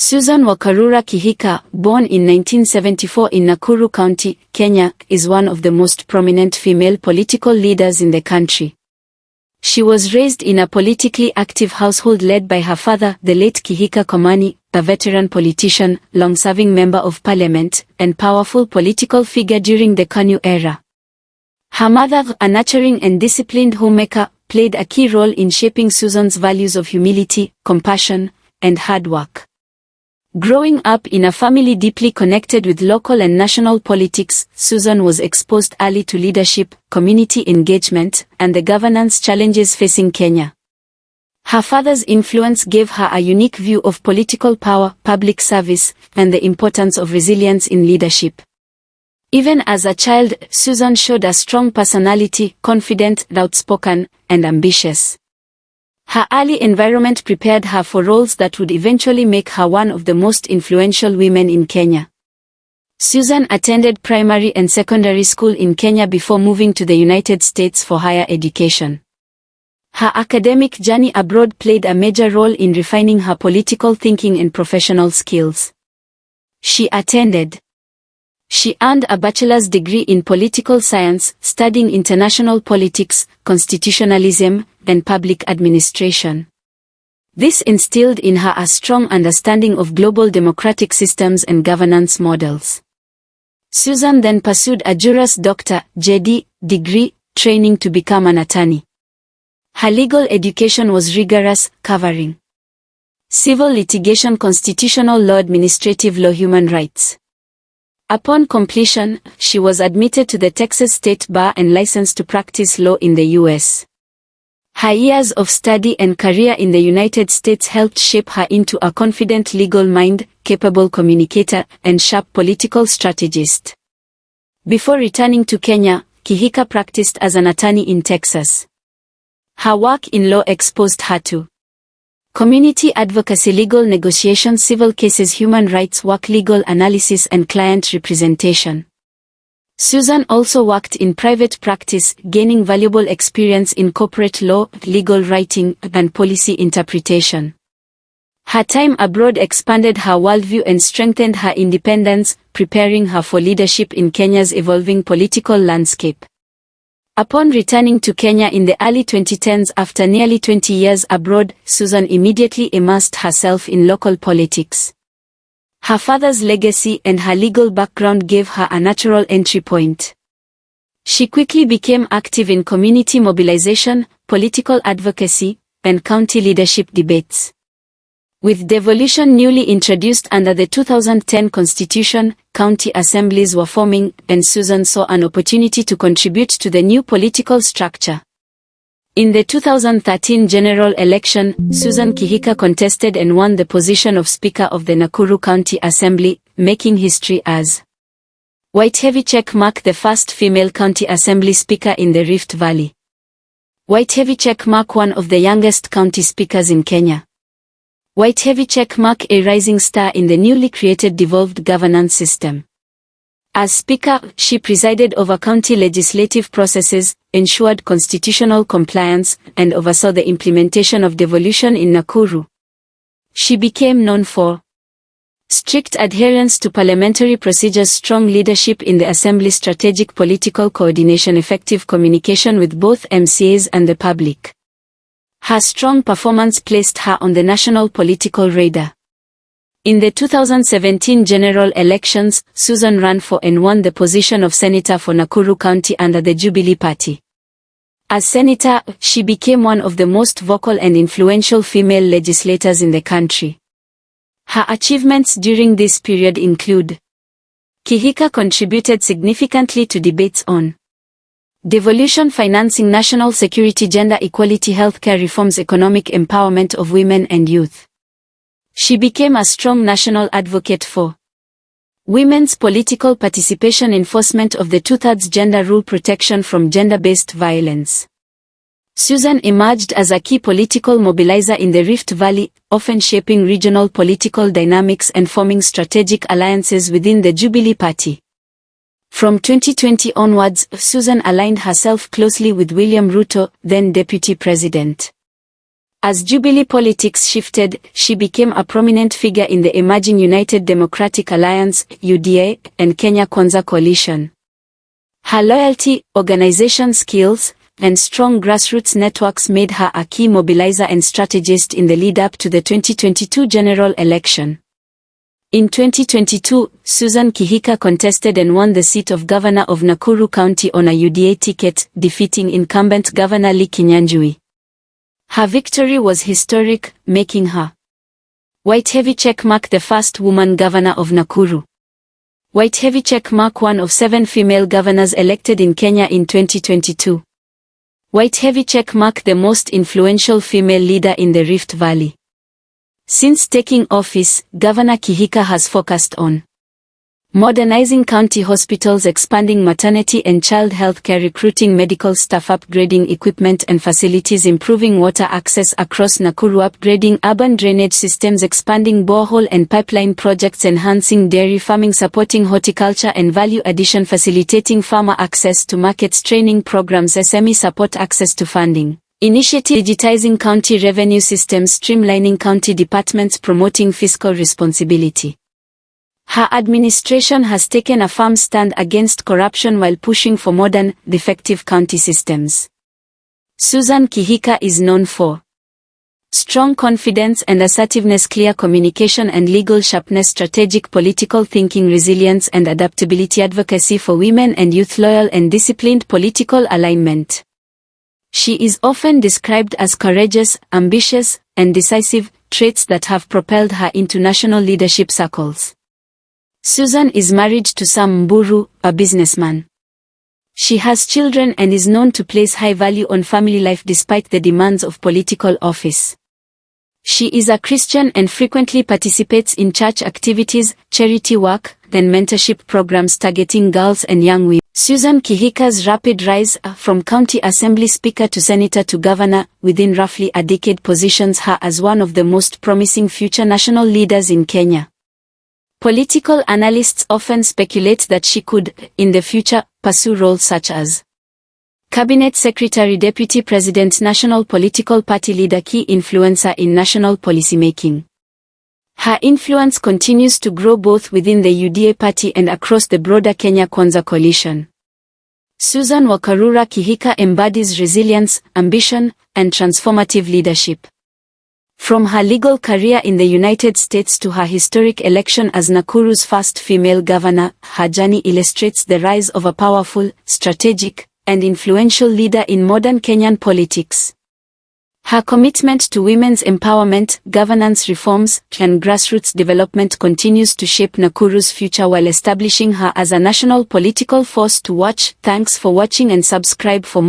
Susan Wakarura Kihika, born in 1974 in Nakuru County, Kenya, is one of the most prominent female political leaders in the country. She was raised in a politically active household led by her father, the late Kihika Kimani, a veteran politician, long-serving member of parliament, and powerful political figure during the KANU era. Her mother, a nurturing and disciplined homemaker, played a key role in shaping Susan's values of humility, compassion, and hard work. Growing up in a family deeply connected with local and national politics, Susan was exposed early to leadership, community engagement, and the governance challenges facing Kenya. Her father's influence gave her a unique view of political power, public service, and the importance of resilience in leadership. Even as a child, Susan showed a strong personality, confident, outspoken, and ambitious. Her early environment prepared her for roles that would eventually make her one of the most influential women in Kenya. Susan attended primary and secondary school in Kenya before moving to the United States for higher education. Her academic journey abroad played a major role in refining her political thinking and professional skills. She earned a bachelor's degree in political science, studying international politics, constitutionalism, and public administration. This instilled in her a strong understanding of global democratic systems and governance models. Susan then pursued a Juris Doctor, JD, degree, training to become an attorney. Her legal education was rigorous, covering civil litigation, constitutional law, administrative law, human rights. Upon completion, she was admitted to the Texas State Bar and licensed to practice law in the U.S. Her years of study and career in the United States helped shape her into a confident legal mind, capable communicator, and sharp political strategist. Before returning to Kenya, Kihika practiced as an attorney in Texas. Her work in law exposed her to community advocacy, legal negotiations, civil cases, human rights work, legal analysis, and client representation. Susan also worked in private practice, gaining valuable experience in corporate law, legal writing, and policy interpretation. Her time abroad expanded her worldview and strengthened her independence, preparing her for leadership in Kenya's evolving political landscape. Upon returning to Kenya in the early 2010s after nearly 20 years abroad, Susan immediately immersed herself in local politics. Her father's legacy and her legal background gave her a natural entry point. She quickly became active in community mobilization, political advocacy, and county leadership debates. With devolution newly introduced under the 2010 Constitution, county assemblies were forming, and Susan saw an opportunity to contribute to the new political structure. In the 2013 general election, Susan Kihika contested and won the position of Speaker of the Nakuru County Assembly, making history as White Heavy Check Mark, the first female county assembly speaker in the Rift Valley. White Heavy Check Mark, one of the youngest county speakers in Kenya. White Heavy Check Mark, a rising star in the newly created devolved governance system. As Speaker, she presided over county legislative processes, ensured constitutional compliance, and oversaw the implementation of devolution in Nakuru. She became known for strict adherence to parliamentary procedures, strong leadership in the assembly, strategic political coordination, effective communication with both MCAs and the public. Her strong performance placed her on the national political radar. In the 2017 general elections, Susan ran for and won the position of Senator for Nakuru County under the Jubilee Party. As Senator, she became one of the most vocal and influential female legislators in the country. Her achievements during this period include: Kihika contributed significantly to debates on devolution, financing, national security, gender equality, healthcare reforms, economic empowerment of women and youth. She became a strong national advocate for women's political participation, enforcement of the two-thirds gender rule, protection from gender-based violence. Susan emerged as a key political mobilizer in the Rift Valley, often shaping regional political dynamics and forming strategic alliances within the Jubilee Party. From 2020 onwards, Susan aligned herself closely with William Ruto, then Deputy President. As Jubilee politics shifted, she became a prominent figure in the emerging United Democratic Alliance (UDA) and Kenya Kwanza coalition. Her loyalty, organization skills, and strong grassroots networks made her a key mobilizer and strategist in the lead-up to the 2022 general election. In 2022, Susan Kihika contested and won the seat of Governor of Nakuru County on a UDA ticket, defeating incumbent Governor Lee Kinyanjui. Her victory was historic, making her White Heavy Checkmark the first woman governor of Nakuru. White Heavy Checkmark one of 7 female governors elected in Kenya in 2022. White Heavy Checkmark the most influential female leader in the Rift Valley. Since taking office, Governor Kihika has focused on modernizing county hospitals, expanding maternity and child health care, recruiting medical staff, upgrading equipment and facilities, improving water access across Nakuru, upgrading urban drainage systems, expanding borehole and pipeline projects, enhancing dairy farming, supporting horticulture and value addition, facilitating farmer access to markets, training programs, SME support, access to funding initiative, digitizing county revenue systems, streamlining county departments, promoting fiscal responsibility. Her administration has taken a firm stand against corruption while pushing for modern, effective county systems. Susan Kihika is known for strong confidence and assertiveness, clear communication and legal sharpness, strategic political thinking, resilience and adaptability, advocacy for women and youth, loyal and disciplined political alignment. She is often described as courageous, ambitious, and decisive, traits that have propelled her into national leadership circles. Susan is married to Sam Mburu, a businessman. She has children and is known to place high value on family life despite the demands of political office. She is a Christian and frequently participates in church activities, charity work, and mentorship programs targeting girls and young women. Susan Kihika's rapid rise from county assembly speaker to senator to governor within roughly a decade positions her as one of the most promising future national leaders in Kenya. Political analysts often speculate that she could, in the future, pursue roles such as cabinet secretary, deputy president, national political party leader, key influencer in national policymaking. Her influence continues to grow both within the UDA party and across the broader Kenya Kwanza coalition. Susan Wakarura Kihika embodies resilience, ambition, and transformative leadership. From her legal career in the United States to her historic election as Nakuru's first female governor, her journey illustrates the rise of a powerful, strategic, and influential leader in modern Kenyan politics. Her commitment to women's empowerment, governance reforms, and grassroots development continues to shape Nakuru's future while establishing her as a national political force to watch. Thanks for watching and subscribe for more.